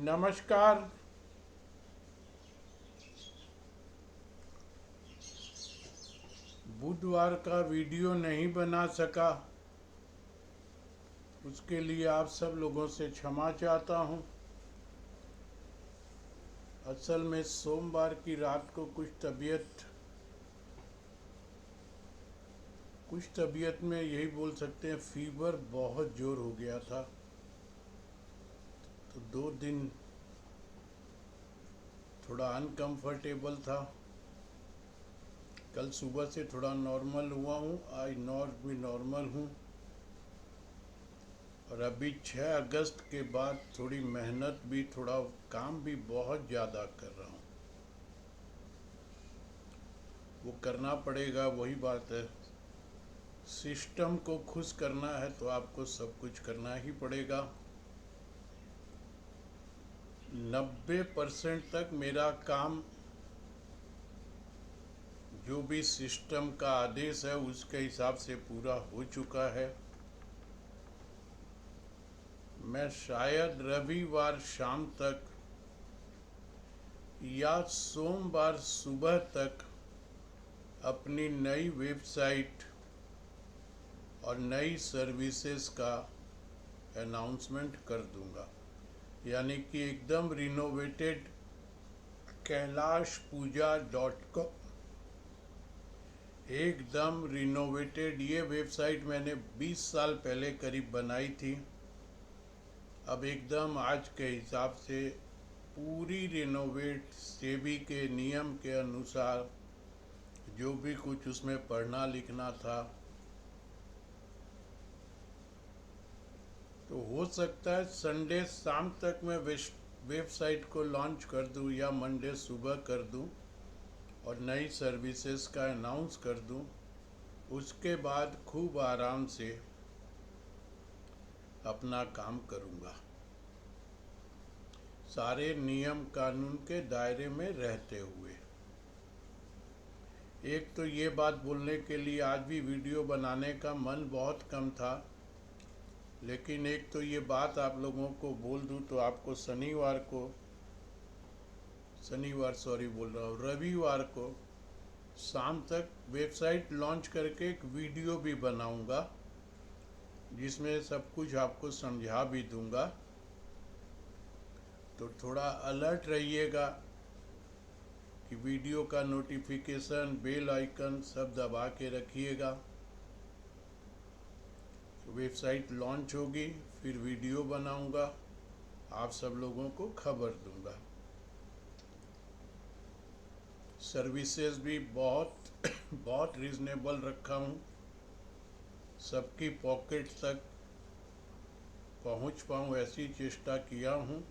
नमस्कार। बुधवार का वीडियो नहीं बना सका, उसके लिए आप सब लोगों से क्षमा चाहता हूँ। असल में सोमवार की रात को कुछ तबीयत में यही बोल सकते हैं, फीवर बहुत जोर हो गया था। तो 2 दिन थोड़ा अनकंफर्टेबल था। कल सुबह से थोड़ा नॉर्मल हुआ हूँ, आज नॉर भी नॉर्मल हूँ। और अभी 6 अगस्त के बाद थोड़ी मेहनत भी, थोड़ा काम भी बहुत ज़्यादा कर रहा हूँ। वो करना पड़ेगा, वही बात है। सिस्टम को खुश करना है तो आपको सब कुछ करना ही पड़ेगा। 90% तक मेरा काम जो भी सिस्टम का आदेश है उसके हिसाब से पूरा हो चुका है। मैं शायद रविवार शाम तक या सोमवार सुबह तक अपनी नई वेबसाइट और नई सर्विसेज का अनाउंसमेंट कर दूंगा। यानी कि एकदम रिनोवेटेड KailashPooja.com, एकदम रिनोवेटेड। ये वेबसाइट मैंने 20 साल पहले करीब बनाई थी। अब एकदम आज के हिसाब से पूरी रिनोवेट, सेबी के नियम के अनुसार जो भी कुछ उसमें पढ़ना लिखना था। तो हो सकता है संडे शाम तक मैं वेबसाइट को लॉन्च कर दूं या मंडे सुबह कर दूं और नई सर्विसेज का अनाउंस कर दूं। उसके बाद खूब आराम से अपना काम करूंगा, सारे नियम कानून के दायरे में रहते हुए। एक तो ये बात बोलने के लिए आज भी वीडियो बनाने का मन बहुत कम था, लेकिन एक तो ये बात आप लोगों को बोल दूं तो आपको रविवार को शाम तक वेबसाइट लॉन्च करके एक वीडियो भी बनाऊंगा, जिसमें सब कुछ आपको समझा भी दूंगा। तो थोड़ा अलर्ट रहिएगा कि वीडियो का नोटिफिकेशन, बेल आइकन सब दबा के रखिएगा। तो वेबसाइट लॉन्च होगी, फिर वीडियो बनाऊंगा, आप सब लोगों को खबर दूंगा। सर्विसेज भी बहुत बहुत रीजनेबल रखा हूँ, सबकी पॉकेट तक पहुँच पाऊँ ऐसी चेष्टा किया हूँ।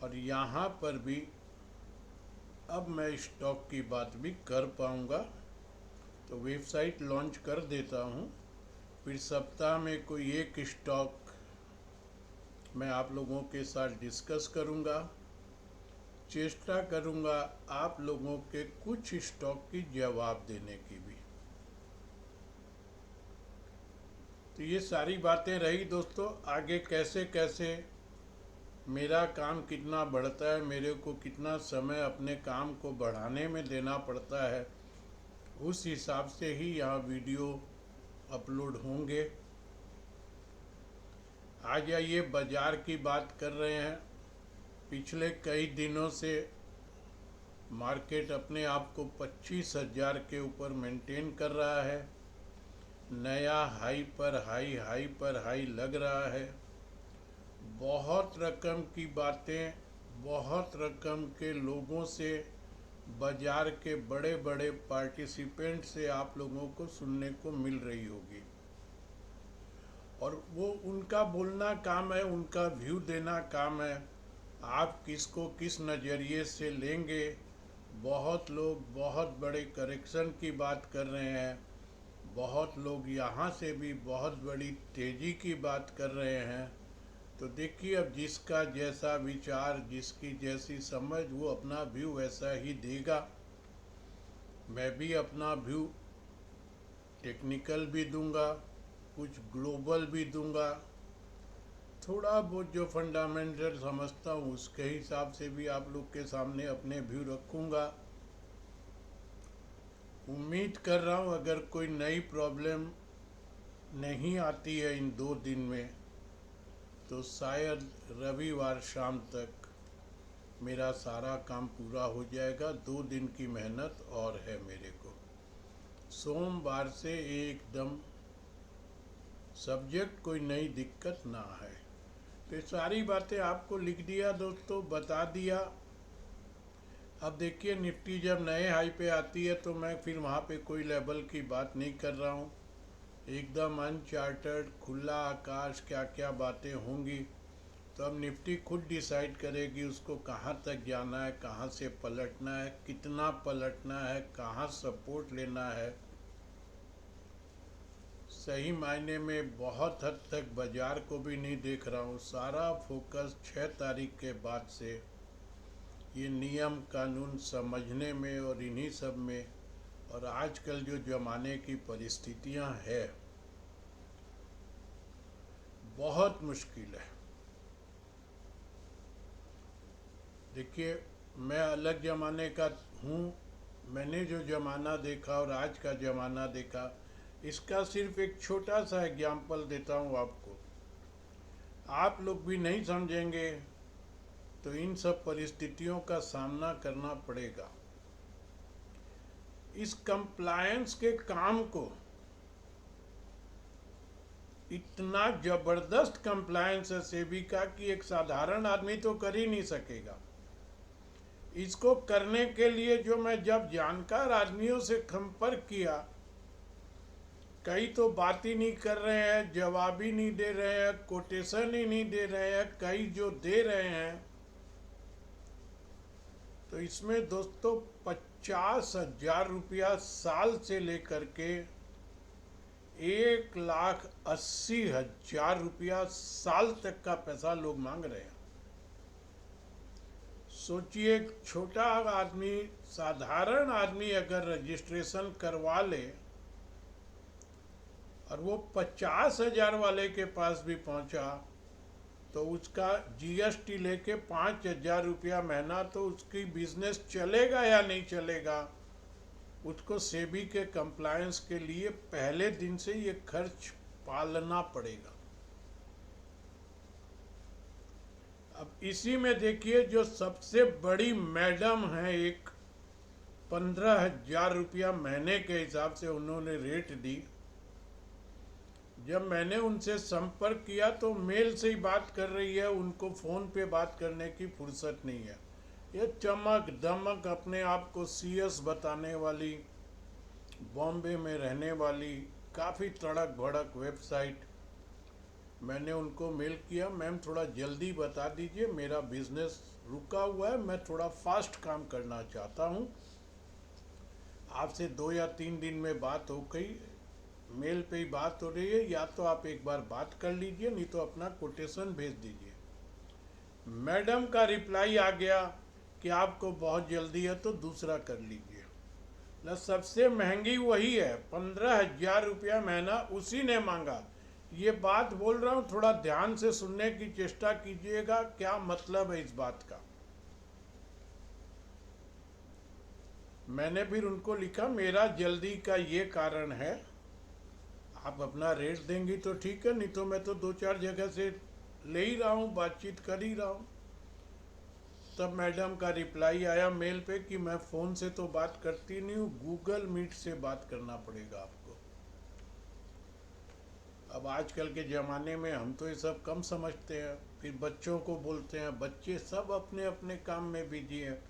और यहाँ पर भी अब मैं स्टॉक की बात भी कर पाऊँगा। तो वेबसाइट लॉन्च कर देता हूँ, फिर सप्ताह में कोई एक स्टॉक मैं आप लोगों के साथ डिस्कस करूँगा। चेष्टा करूँगा आप लोगों के कुछ स्टॉक की जवाब देने की भी। तो ये सारी बातें रही दोस्तों। आगे कैसे कैसे मेरा काम कितना बढ़ता है, मेरे को कितना समय अपने काम को बढ़ाने में देना पड़ता है, उस हिसाब से ही यहाँ वीडियो अपलोड होंगे। आज ये बाज़ार की बात कर रहे हैं। पिछले कई दिनों से मार्केट अपने आप को 25,000 के ऊपर मेंटेन कर रहा है। नया हाई पर हाई लग रहा है। बहुत रकम की बातें, बहुत रकम के लोगों से, बाजार के बड़े बड़े पार्टिसिपेंट से आप लोगों को सुनने को मिल रही होगी। और वो उनका बोलना काम है, उनका व्यू देना काम है। आप किसको किस नज़रिए से लेंगे। बहुत लोग बहुत बड़े करेक्शन की बात कर रहे हैं, बहुत लोग यहाँ से भी बहुत बड़ी तेज़ी की बात कर रहे हैं। तो देखिए, अब जिसका जैसा विचार, जिसकी जैसी समझ, वो अपना व्यू वैसा ही देगा। मैं भी अपना व्यू टेक्निकल भी दूंगा, कुछ ग्लोबल भी दूंगा, थोड़ा बहुत जो फंडामेंटल समझता हूँ उसके हिसाब से भी आप लोग के सामने अपने व्यू रखूँगा। उम्मीद कर रहा हूँ अगर कोई नई प्रॉब्लम नहीं आती है इन 2 दिन में, तो शायद रविवार शाम तक मेरा सारा काम पूरा हो जाएगा। 2 दिन की मेहनत और है मेरे को। सोमवार से एकदम सब्जेक्ट कोई नई दिक्कत ना है। तो ये सारी बातें आपको लिख दिया दोस्तों, बता दिया। अब देखिए निफ्टी जब नए हाई पे आती है तो मैं फिर वहाँ पे कोई लेवल की बात नहीं कर रहा हूँ। एकदम अनचार्टर्ड खुला आकाश क्या क्या बातें होंगी। तो अब निफ्टी खुद डिसाइड करेगी उसको कहाँ तक जाना है, कहाँ से पलटना है, कितना पलटना है, कहाँ सपोर्ट लेना है। सही मायने में बहुत हद तक बाजार को भी नहीं देख रहा हूँ। सारा फोकस 6 तारीख के बाद से ये नियम कानून समझने में और इन्हीं सब में, और आजकल जो ज़माने की परिस्थितियाँ है बहुत मुश्किल है। देखिए मैं अलग ज़माने का हूँ। मैंने जो ज़माना देखा और आज का ज़माना देखा, इसका सिर्फ एक छोटा सा एग्जाम्पल देता हूँ आपको। आप लोग भी नहीं समझेंगे तो इन सब परिस्थितियों का सामना करना पड़ेगा। इस कंप्लायंस के काम को, इतना जबरदस्त कंप्लायंस है सेबी का कि एक साधारण आदमी तो कर ही नहीं सकेगा। इसको करने के लिए जो मैं जब जानकार आदमियों से संपर्क किया, कई तो बात ही नहीं कर रहे हैं, जवाब ही नहीं दे रहे हैं, कोटेशन ही नहीं दे रहे हैं, कई जो दे रहे हैं। तो इसमें दोस्तों 50,000 रुपया साल से लेकर के 1,80,000 रुपया साल तक का पैसा लोग मांग रहे हैं। सोचिए छोटा आदमी, साधारण आदमी अगर रजिस्ट्रेशन करवा ले और वो 50,000 वाले के पास भी पहुंचा तो उसका जीएसटी लेके 5,000 रुपया महीना, तो उसकी बिजनेस चलेगा या नहीं चलेगा, उसको सेबी के कंप्लायंस के लिए पहले दिन से ये खर्च पालना पड़ेगा। अब इसी में देखिए जो सबसे बड़ी मैडम है, एक 15,000 रुपया महीने के हिसाब से उन्होंने रेट दी। जब मैंने उनसे संपर्क किया तो मेल से ही बात कर रही है, उनको फ़ोन पे बात करने की फुर्सत नहीं है। ये चमक दमक अपने आप को सीएस बताने वाली, बॉम्बे में रहने वाली, काफ़ी तड़क भड़क वेबसाइट। मैंने उनको मेल किया, मैम थोड़ा जल्दी बता दीजिए, मेरा बिजनेस रुका हुआ है, मैं थोड़ा फास्ट काम करना चाहता हूँ। आपसे 2 या 3 दिन में बात हो गई, मेल पे ही बात हो रही है, या तो आप एक बार बात कर लीजिए, नहीं तो अपना कोटेशन भेज दीजिए। मैडम का रिप्लाई आ गया कि आपको बहुत जल्दी है तो दूसरा कर लीजिए। न सबसे महंगी वही है, 15,000 रुपया महीना उसी ने मांगा। ये बात बोल रहा हूँ, थोड़ा ध्यान से सुनने की चेष्टा कीजिएगा, क्या मतलब है इस बात का। मैंने फिर उनको लिखा, मेरा जल्दी का ये कारण है, आप अपना रेट देंगी तो ठीक है, नहीं तो मैं तो 2-4 जगह से ले ही रहा हूँ, बातचीत कर ही रहा हूँ। तब मैडम का रिप्लाई आया मेल पे कि मैं फ़ोन से तो बात करती नहीं हूँ, गूगल मीट से बात करना पड़ेगा आपको। अब आजकल के ज़माने में हम तो ये सब कम समझते हैं, फिर बच्चों को बोलते हैं, बच्चे सब अपने अपने काम में बिजी हैं।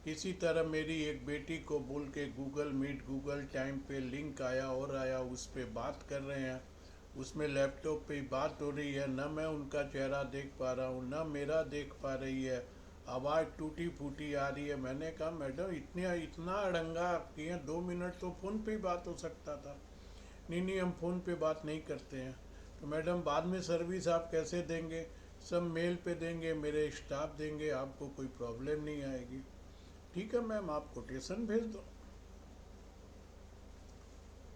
किसी तरह मेरी एक बेटी को बोल के गूगल मीट, गूगल टाइम पे लिंक आया और आया, उस पर बात कर रहे हैं। उसमें लैपटॉप पे बात हो रही है, न मैं उनका चेहरा देख पा रहा हूँ, न मेरा देख पा रही है, आवाज़ टूटी फूटी आ रही है। मैंने कहा मैडम इतना अड़ंगा किए, 2 मिनट तो फ़ोन पे ही बात हो सकता था। नहीं हम फ़ोन पे बात नहीं करते हैं। तो मैडम बाद में सर्विस आप कैसे देंगे, सब मेल पे देंगे, मेरे स्टाफ देंगे, आपको कोई प्रॉब्लम नहीं आएगी। ठीक है मैम, आप कोटेशन भेज दो।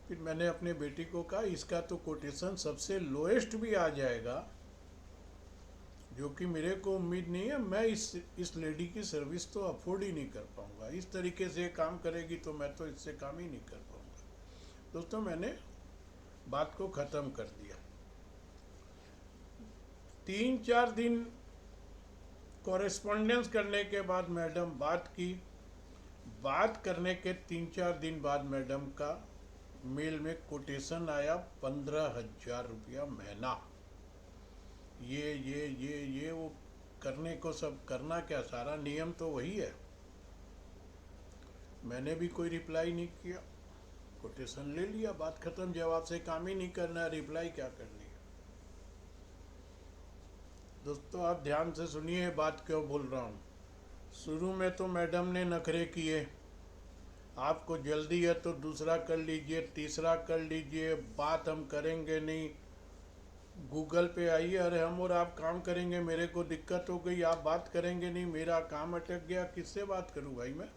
फिर मैंने अपने बेटी को कहा, इसका तो कोटेशन सबसे लोएस्ट भी आ जाएगा जो कि मेरे को उम्मीद नहीं है। मैं इस लेडी की सर्विस तो अफोर्ड ही नहीं कर पाऊँगा। इस तरीके से काम करेगी तो मैं तो इससे काम ही नहीं कर पाऊँगा। दोस्तों, मैंने बात को ख़त्म कर दिया। 3-4 दिन कॉरेस्पॉन्डेंस करने के बाद मैडम बात करने के 3-4 दिन बाद मैडम का मेल में कोटेशन आया 15,000 रुपया महीना। ये वो करने को सब करना क्या, सारा नियम तो वही है। मैंने भी कोई रिप्लाई नहीं किया, कोटेशन ले लिया, बात खत्म। जवाब से काम ही नहीं करना, रिप्लाई क्या करनी है। दोस्तों, आप ध्यान से सुनिए बात क्यों बोल रहा हूँ। शुरू में तो मैडम ने नखरे किए, आपको जल्दी है तो दूसरा कर लीजिए, तीसरा कर लीजिए, बात हम करेंगे नहीं, गूगल पे आइए। अरे हम और आप काम करेंगे, मेरे को दिक्कत हो गई, आप बात करेंगे नहीं, मेरा काम अटक गया, किससे बात करूं भाई मैं।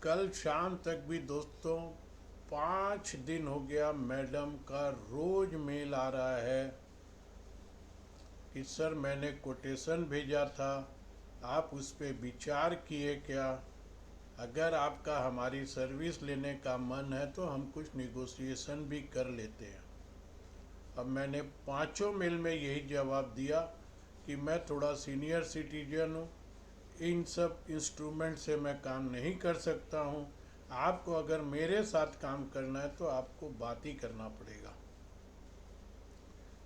कल शाम तक भी दोस्तों 5 दिन हो गया मैडम का रोज मेल आ रहा है कि सर मैंने कोटेशन भेजा था, आप उस पर विचार किए क्या? अगर आपका हमारी सर्विस लेने का मन है तो हम कुछ निगोशिएशन भी कर लेते हैं। अब मैंने 5 मेल में यही जवाब दिया कि मैं थोड़ा सीनियर सिटीजन हूँ, इन सब इंस्ट्रूमेंट से मैं काम नहीं कर सकता हूँ। आपको अगर मेरे साथ काम करना है तो आपको बात ही करना पड़ेगा।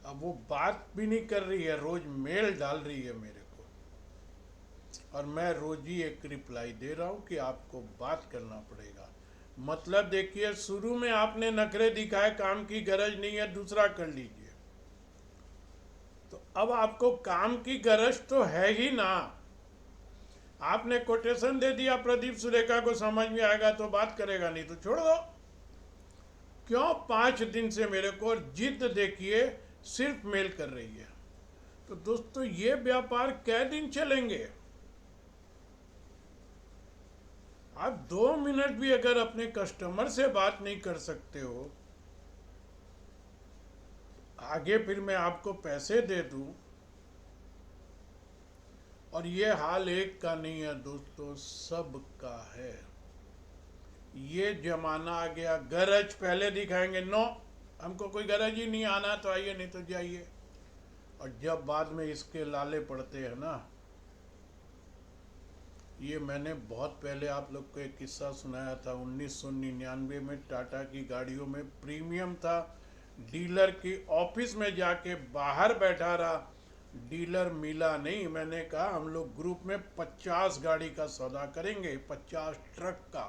अब वो बात भी नहीं कर रही है, रोज मेल डाल रही है मेरे को, और मैं रोज ही एक रिप्लाई दे रहा हूँ कि आपको बात करना पड़ेगा। मतलब देखिए, शुरू में आपने नखरे दिखाए, काम की गरज नहीं है, दूसरा कर लीजिए, तो अब आपको काम की गरज तो है ही ना। आपने कोटेशन दे दिया, प्रदीप सुरेखा को समझ में आएगा तो बात करेगा, नहीं तो छोड़ दो। क्यों 5 दिन से मेरे को जिद देखिए सिर्फ मेल कर रही है। तो दोस्तों, ये व्यापार कै दिन चलेंगे? आप 2 मिनट भी अगर अपने कस्टमर से बात नहीं कर सकते हो, आगे फिर मैं आपको पैसे दे दूं। और ये हाल एक का नहीं है दोस्तों, सब का है। ये जमाना आ गया, गरज पहले दिखाएंगे, नो हमको कोई गरज ही नहीं, आना तो आइए नहीं तो जाइए। और जब बाद में इसके लाले पड़ते हैं ना, ये मैंने बहुत पहले आप लोग को एक किस्सा सुनाया था। 1999 में टाटा की गाड़ियों में प्रीमियम था, डीलर की ऑफिस में जाके बाहर बैठा रहा, डीलर मिला नहीं। मैंने कहा हम लोग ग्रुप में 50 गाड़ी का सौदा करेंगे, 50 ट्रक का,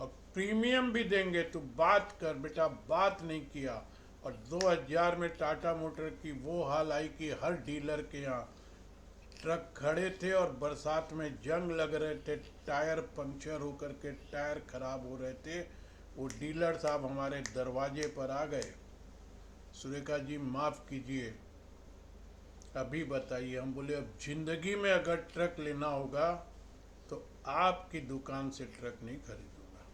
और प्रीमियम भी देंगे, तो बात कर बेटा। बात नहीं किया, और 2000 में टाटा मोटर की वो हाल आई कि हर डीलर के यहाँ ट्रक खड़े थे और बरसात में जंग लग रहे थे, टायर पंक्चर होकर के टायर खराब हो रहे थे। वो डीलर साहब हमारे दरवाजे पर आ गए, सुरेखा जी माफ़ कीजिए, अभी बताइए। हम बोले अब जिंदगी में अगर ट्रक लेना होगा तो आपकी दुकान से ट्रक नहीं खरीदूंगा,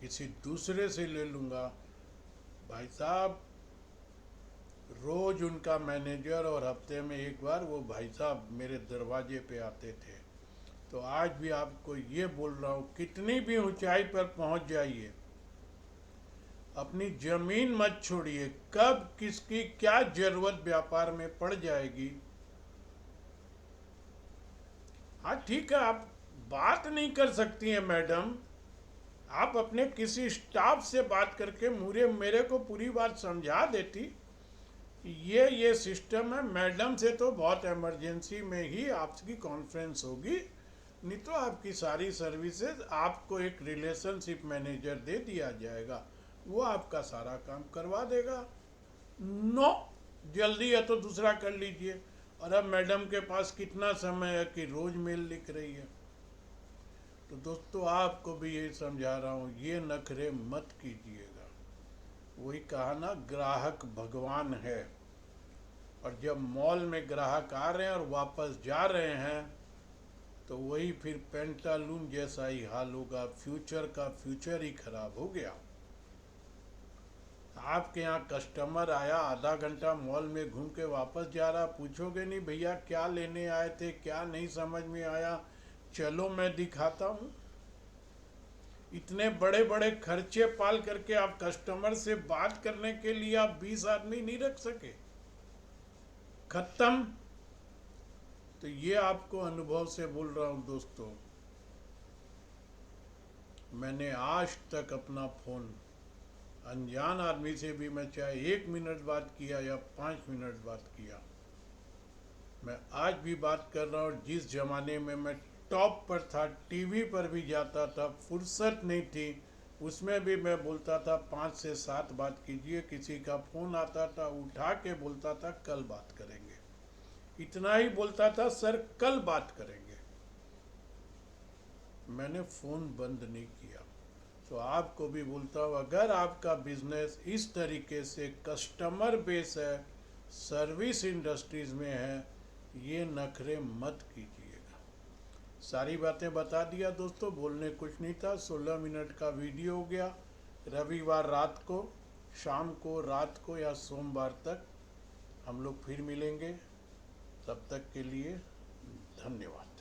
किसी दूसरे से ले लूँगा। भाई साहब, रोज उनका मैनेजर और हफ्ते में एक बार वो भाई साहब मेरे दरवाजे पे आते थे। तो आज भी आपको ये बोल रहा हूँ, कितनी भी ऊंचाई पर पहुंच जाइए, अपनी जमीन मत छोड़िए। कब किसकी क्या जरूरत व्यापार में पड़ जाएगी। हाँ ठीक है, आप बात नहीं कर सकती हैं मैडम, आप अपने किसी स्टाफ से बात करके मेरे को पूरी बात समझा देती। ये सिस्टम है। मैडम से तो बहुत इमरजेंसी में ही आपकी कॉन्फ्रेंस होगी, नहीं तो आपकी सारी सर्विसेज आपको एक रिलेशनशिप मैनेजर दे दिया जाएगा, वो आपका सारा काम करवा देगा। नो, जल्दी है तो दूसरा कर लीजिए। और अब मैडम के पास कितना समय है कि रोज मेल लिख रही है। तो दोस्तों, आपको भी ये समझा रहा हूँ, ये नखरे मत कीजिएगा। वही कहा ना, ग्राहक भगवान है। और जब मॉल में ग्राहक आ रहे हैं और वापस जा रहे हैं, तो वही फिर पेंटालून जैसा ही हाल होगा, फ्यूचर का फ्यूचर ही खराब हो गया। आपके यहाँ कस्टमर आया, आधा घंटा मॉल में घूम के वापस जा रहा, पूछोगे नहीं भैया क्या लेने आए थे, क्या नहीं समझ में आया, चलो मैं दिखाता हूँ। इतने बड़े बड़े खर्चे पाल करके आप कस्टमर से बात करने के लिए आप 20 आदमी नहीं रख सके। खत्म। तो ये आपको अनुभव से बोल रहा हूँ दोस्तों, मैंने आज तक अपना फोन अनजान आदमी से भी मैं चाहे 1 मिनट बात किया या 5 मिनट बात किया, मैं आज भी बात कर रहा हूँ। जिस जमाने में मैं टॉप पर था, टीवी पर भी जाता था, फुर्सत नहीं थी, उसमें भी मैं बोलता था 5 से 7 बात कीजिए। किसी का फ़ोन आता था, उठा के बोलता था कल बात करेंगे, इतना ही बोलता था, सर कल बात करेंगे। मैंने फ़ोन बंद नहीं किया। तो आपको भी बोलता हूँ, अगर आपका बिजनेस इस तरीके से कस्टमर बेस है, सर्विस इंडस्ट्रीज में है, ये नखरे मत कीजिएगा। सारी बातें बता दिया दोस्तों, बोलने कुछ नहीं था। 16 मिनट का वीडियो हो गया। रविवार रात को, शाम को, रात को या सोमवार तक हम लोग फिर मिलेंगे। तब तक के लिए धन्यवाद।